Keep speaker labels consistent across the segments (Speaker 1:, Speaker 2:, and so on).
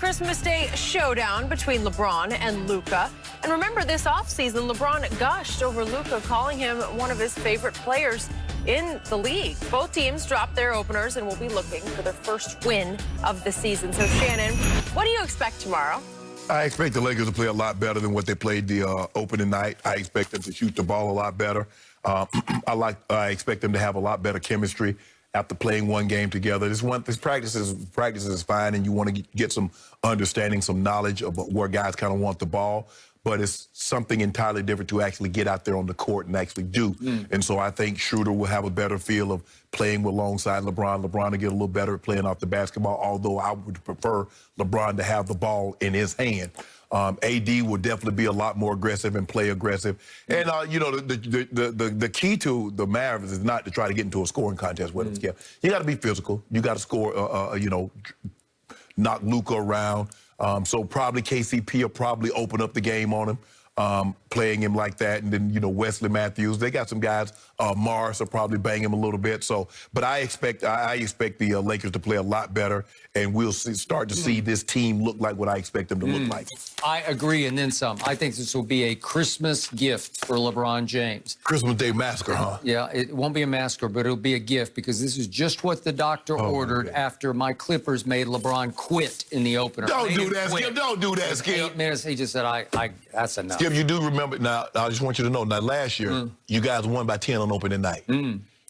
Speaker 1: Christmas Day showdown between LeBron and Luka. And remember, this offseason, LeBron gushed over Luka, calling him one of his favorite players in the league. Both teams dropped their openers and will be looking for their first win of the season. So, Shannon, what do you expect tomorrow?
Speaker 2: I expect the Lakers to play a lot better than what they played the opening night. I expect them to shoot the ball a lot better. I expect them to have a lot better chemistry after playing one game together. This practice is fine, and you want to get some understanding, some knowledge of where guys kind of want the ball. But it's something entirely different to actually get out there on the court and actually do. And so I think Schroeder will have a better feel of playing alongside LeBron. LeBron will get a little better at playing off the basketball, although I would prefer LeBron to have the ball in his hand. AD will definitely be a lot more aggressive and play aggressive. And, you know, the key to the Mavericks is not to try to get into a scoring contest with them, Skip. You got to be physical. You got to score, you know, knock Luka around. So probably KCP will probably open up the game on him, playing him like that. And then, you know, Wesley Matthews, they got some guys. Morris will probably bang him a little bit. So, but I expect the Lakers to play a lot better, and we'll start to see this team look like what I expect them to look like.
Speaker 3: I agree, and then some. I think this will be a Christmas gift for LeBron James.
Speaker 2: Christmas Day massacre, huh?
Speaker 3: Yeah, it won't be a massacre, but it'll be a gift, because this is just what the doctor ordered after my Clippers made LeBron quit in the opener.
Speaker 2: Don't do that, Skip. Don't do that, Skip.
Speaker 3: 8 minutes, he just said, that's enough.
Speaker 2: Skip, you do remember, now, I just want you to know, now, last year, you guys won by 10 on opening night.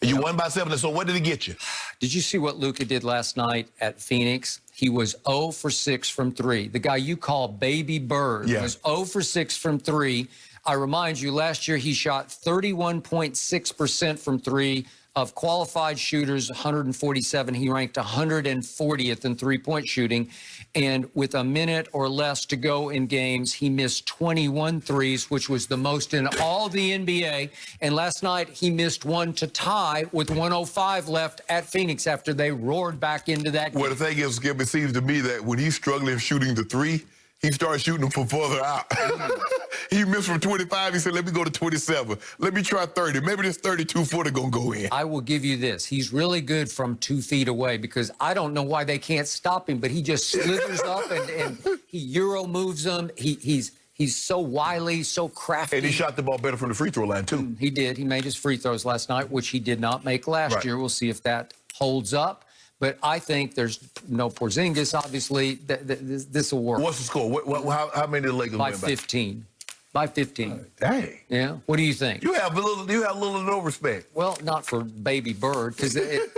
Speaker 2: You won by 7, so what did it get you?
Speaker 3: Did you see what Luka did last night at Phoenix? He was 0 for 6 from 3. The guy you call Baby Bird was 0 for 6 from 3. I remind you, last year he shot 31.6% from 3. Of qualified shooters, 147, he ranked 140th in three-point shooting. And with a minute or less to go in games, he missed 21 threes, which was the most in all the NBA. And last night, he missed one to tie with 105 left at Phoenix after they roared back into that game.
Speaker 2: Well, the thing is, Skip, it seems to me that when he's struggling shooting the three, he started shooting them from further out. He missed from 25. He said, let me go to 27. Let me try 30. Maybe this 32-footer going to go in.
Speaker 3: I will give you this. He's really good from 2 feet away, because I don't know why they can't stop him, but he just slithers up and he Euro moves them. He's so wily, so crafty.
Speaker 2: And he shot the ball better from the free throw line, too.
Speaker 3: He did. He made his free throws last night, which he did not make last year. We'll see if that holds up. But I think there's no Porzingis, obviously. This will work.
Speaker 2: What's the score? How many did the Lakers win by?
Speaker 3: 15. By 15.
Speaker 2: Dang.
Speaker 3: Yeah. What do you think?
Speaker 2: You have a little no respect.
Speaker 3: Well, not for Baby Bird, because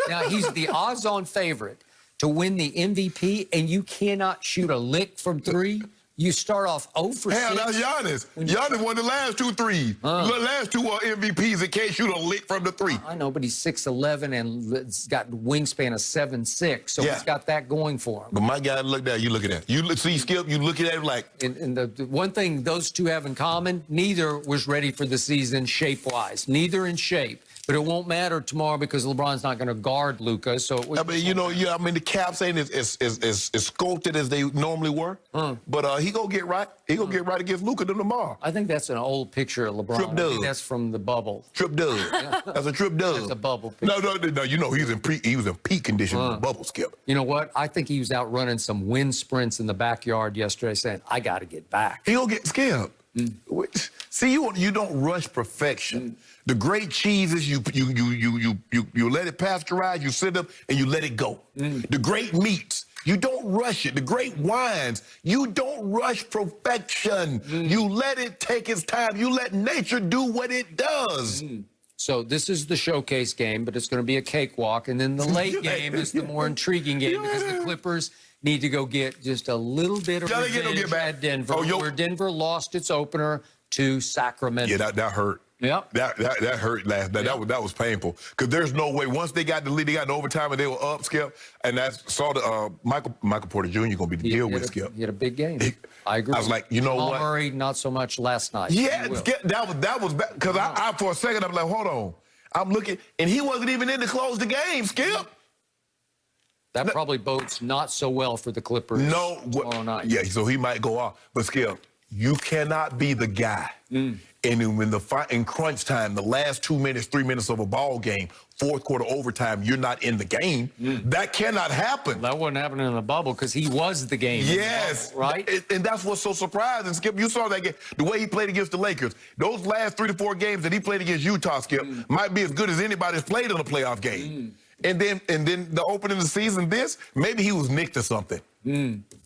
Speaker 3: now he's the odds-on favorite to win the MVP, and you cannot shoot a lick from 3. You start off 0 for 6.
Speaker 2: Hell, that's Giannis. Giannis won the last 2 threes. The last 2 are MVPs that can't shoot a lick from the 3.
Speaker 3: I know, but he's 6'11" and it's got wingspan of 7'6", so he's got that going for him.
Speaker 2: But my guy, look there. You look at that. You see, Skip, you look at it like...
Speaker 3: And the one thing those two have in common, neither was ready for the season shape-wise. Neither in shape. But it won't matter tomorrow because LeBron's not going to guard Luka. So
Speaker 2: I mean, you know, I mean, the Caps ain't as sculpted as they normally were. But he gonna get right. He gonna get right against Luka tomorrow.
Speaker 3: I think that's an old picture of LeBron.
Speaker 2: Trip Dub.
Speaker 3: That's from the bubble.
Speaker 2: Trip Dub. That's a Trip Dub.
Speaker 3: That's a bubble picture.
Speaker 2: No. You know, he was in peak condition in the bubble, Skip.
Speaker 3: You know what? I think he was out running some wind sprints in the backyard yesterday, saying, "I got to get back."
Speaker 2: He gonna get Skip. See, you don't rush perfection. The great cheeses, you let it pasteurize, you sit up and you let it go. The great meats, you don't rush it. The great wines, you don't rush perfection. You let it take its time. You let nature do what it does.
Speaker 3: So this is the showcase game, but it's going to be a cakewalk. And then the late game is the more intriguing game, because the Clippers need to go get just a little bit of revenge at Denver, where Denver lost its opener to Sacramento.
Speaker 2: Yeah, that hurt.
Speaker 3: Yep.
Speaker 2: That hurt last night. That was painful. Because there's no way. Once they got the lead, they got in overtime and they were up, Skip. And saw the Michael Porter Jr. going to be the deal with, Skip.
Speaker 3: He had a big game. I agree.
Speaker 2: I was like, you know what?
Speaker 3: Murray, not so much last night.
Speaker 2: Yeah, that was bad. Because I for a second, I'm like, hold on. I'm looking, and he wasn't even in to close the game, Skip.
Speaker 3: That probably bodes not so well for the Clippers tomorrow night.
Speaker 2: Yeah, so he might go off. But, Skip, you cannot be the guy. And then when in crunch time, the last 2 minutes, 3 minutes of a ball game, fourth quarter overtime, you're not in the game. That cannot happen.
Speaker 3: That wasn't happening in the bubble because he was the game.
Speaker 2: Yes.
Speaker 3: Bubble, right?
Speaker 2: And that's what's so surprising, Skip. You saw that game, the way he played against the Lakers. Those last 3 to 4 games that he played against Utah, Skip, might be as good as anybody's played in a playoff game. And then the opening of the season, maybe he was nicked or something.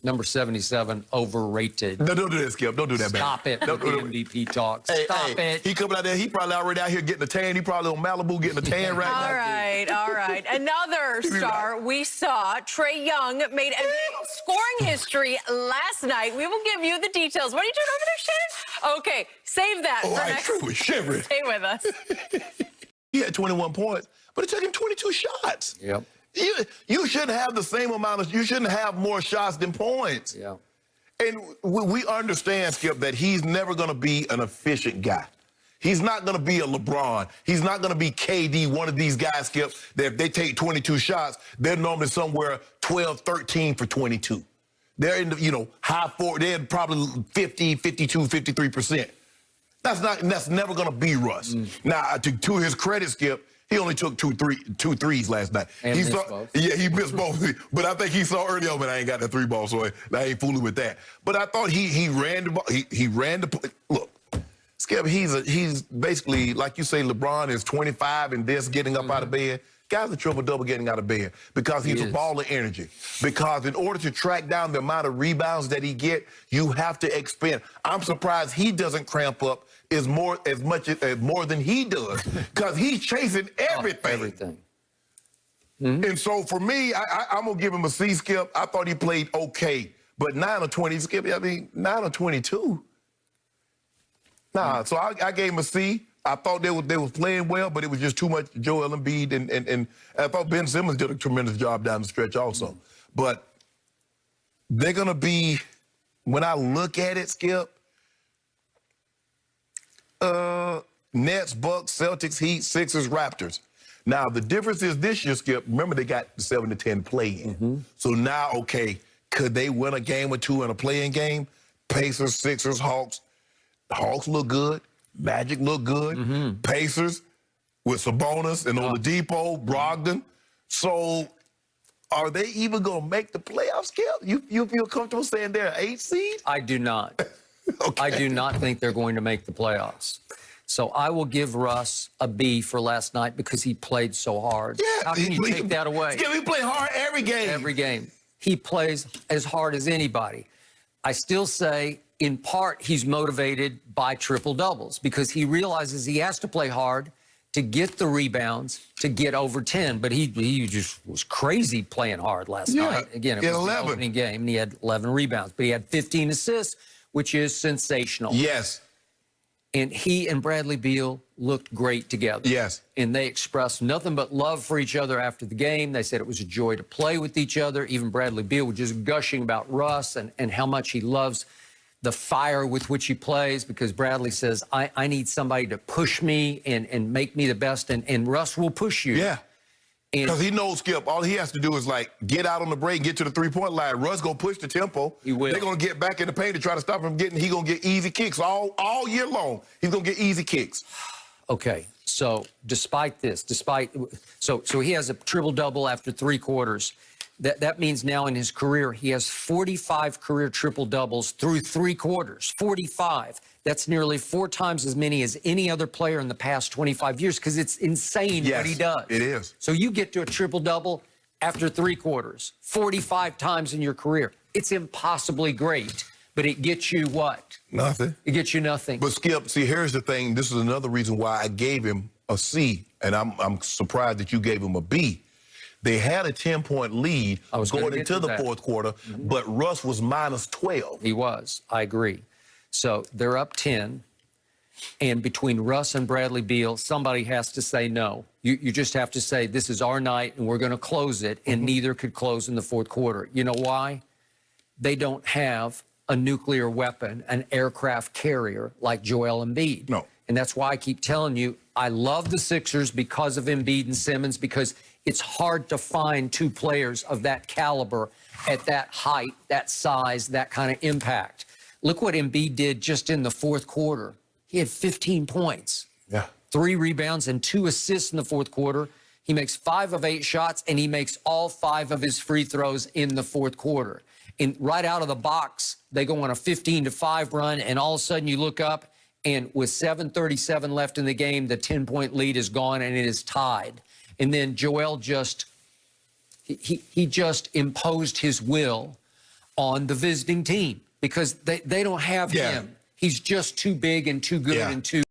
Speaker 3: Number 77, overrated.
Speaker 2: No, don't do that, Skip. Don't do that, man.
Speaker 3: Stop it with the MVP talk. Stop it.
Speaker 2: He coming out there. He probably already out here getting a tan. He probably on Malibu getting a tan right now.
Speaker 1: All right. Another star we saw, Trae Young, made scoring history last night. We will give you the details. What are you doing over there, Shannon? Okay, save that for
Speaker 2: I
Speaker 1: next.
Speaker 2: truly shivering.
Speaker 1: Stay with us.
Speaker 2: He had 21 points, but it took him 22 shots.
Speaker 3: Yep.
Speaker 2: You shouldn't have the same amount you shouldn't have more shots than points.
Speaker 3: Yeah.
Speaker 2: And we understand, Skip, that he's never going to be an efficient guy. He's not going to be a LeBron. He's not going to be KD, one of these guys, Skip, that if they take 22 shots, they're normally somewhere 12, 13 for 22. They're in the, high four. They're probably 50, 52, 53%. That's never going to be Russ. Now, to his credit, Skip, he only took two threes last night.
Speaker 3: And missed both.
Speaker 2: Yeah, he missed both. But I think he saw early on, man, I ain't got the 3 ball, so I ain't fooling with that. But I thought he ran the ball. He ran the play. Look, Skip, he's basically, like you say, LeBron is 25 and this getting up out of bed. Guy's a triple-double getting out of bed because he's a ball of energy. Because in order to track down the amount of rebounds that he get, you have to expend. I'm surprised he doesn't cramp up more than he does because he's chasing everything. And so for me, I'm going to give him a C, Skip. I thought he played okay. But 9 of 20, Skip, 9 of 22. Nah, so I gave him a C. I thought they were playing well, but it was just too much Joel Embiid, and I thought Ben Simmons did a tremendous job down the stretch also. But they're going to be, when I look at it, Skip, Nets, Bucks, Celtics, Heat, Sixers, Raptors. Now, the difference is this year, Skip, remember they got the 7 to 10 play-in. So now, okay, could they win a game or two in a play-in game? Pacers, Sixers, Hawks. Hawks look good. Magic look good. Pacers with Sabonis and Oladipo, Brogdon. So are they even going to make the playoffs, Skip? You feel comfortable saying they're an 8 seed?
Speaker 3: I do not.
Speaker 2: Okay.
Speaker 3: I do not think they're going to make the playoffs. So I will give Russ a B for last night because he played so hard.
Speaker 2: Yeah,
Speaker 3: how can you take that away?
Speaker 2: Skip, he played hard every game.
Speaker 3: Every game. He plays as hard as anybody. I still say, in part, he's motivated by triple doubles because he realizes he has to play hard to get the rebounds, to get over 10. But he just was crazy playing hard last night. Again, it was 11. The opening game, and he had 11 rebounds. But he had 15 assists, which is sensational.
Speaker 2: Yes.
Speaker 3: And he and Bradley Beal looked great together.
Speaker 2: Yes.
Speaker 3: And they expressed nothing but love for each other after the game. They said it was a joy to play with each other. Even Bradley Beal was just gushing about Russ and how much he loves the fire with which he plays, because Bradley says, I need somebody to push me and make me the best, and Russ will push you.
Speaker 2: Yeah. Because he knows, Skip, all he has to do is, get out on the break, get to the three-point line. Russ going to push the tempo.
Speaker 3: He will.
Speaker 2: They're going to get back in the paint to try to stop him getting. He's going to get easy kicks all year long. He's going to get easy kicks.
Speaker 3: Okay, so despite this, so he has a triple-double after 3 quarters. That means now in his career, he has 45 career triple-doubles through 3 quarters. 45. That's nearly 4 times as many as any other player in the past 25 years, because it's insane what he does.
Speaker 2: It is.
Speaker 3: So you get to a triple-double after 3 quarters, 45 times in your career. It's impossibly great, but it gets you what?
Speaker 2: Nothing.
Speaker 3: It gets you nothing.
Speaker 2: But, Skip, see, here's the thing. This is another reason why I gave him a C, and I'm surprised that you gave him a B. They had a 10-point lead going into the fourth quarter, but Russ was minus 12.
Speaker 3: He was. I agree. So they're up 10, and between Russ and Bradley Beal, somebody has to say no. You just have to say, this is our night, and we're going to close it, and neither could close in the fourth quarter. You know why? They don't have a nuclear weapon, an aircraft carrier like Joel Embiid.
Speaker 2: No.
Speaker 3: And that's why I keep telling you, I love the Sixers because of Embiid and Simmons, because it's hard to find 2 players of that caliber at that height, that size, that kind of impact. Look what Embiid did just in the fourth quarter. He had 15 points.
Speaker 2: Yeah.
Speaker 3: 3 rebounds and 2 assists in the fourth quarter. He makes 5 of 8 shots, and he makes all 5 of his free throws in the fourth quarter. And right out of the box, they go on a 15-5 run, and all of a sudden you look up, and with 7:37 left in the game, the 10-point lead is gone, and it is tied. And then Joel he just imposed his will on the visiting team because they don't have him. He's just too big and too good and too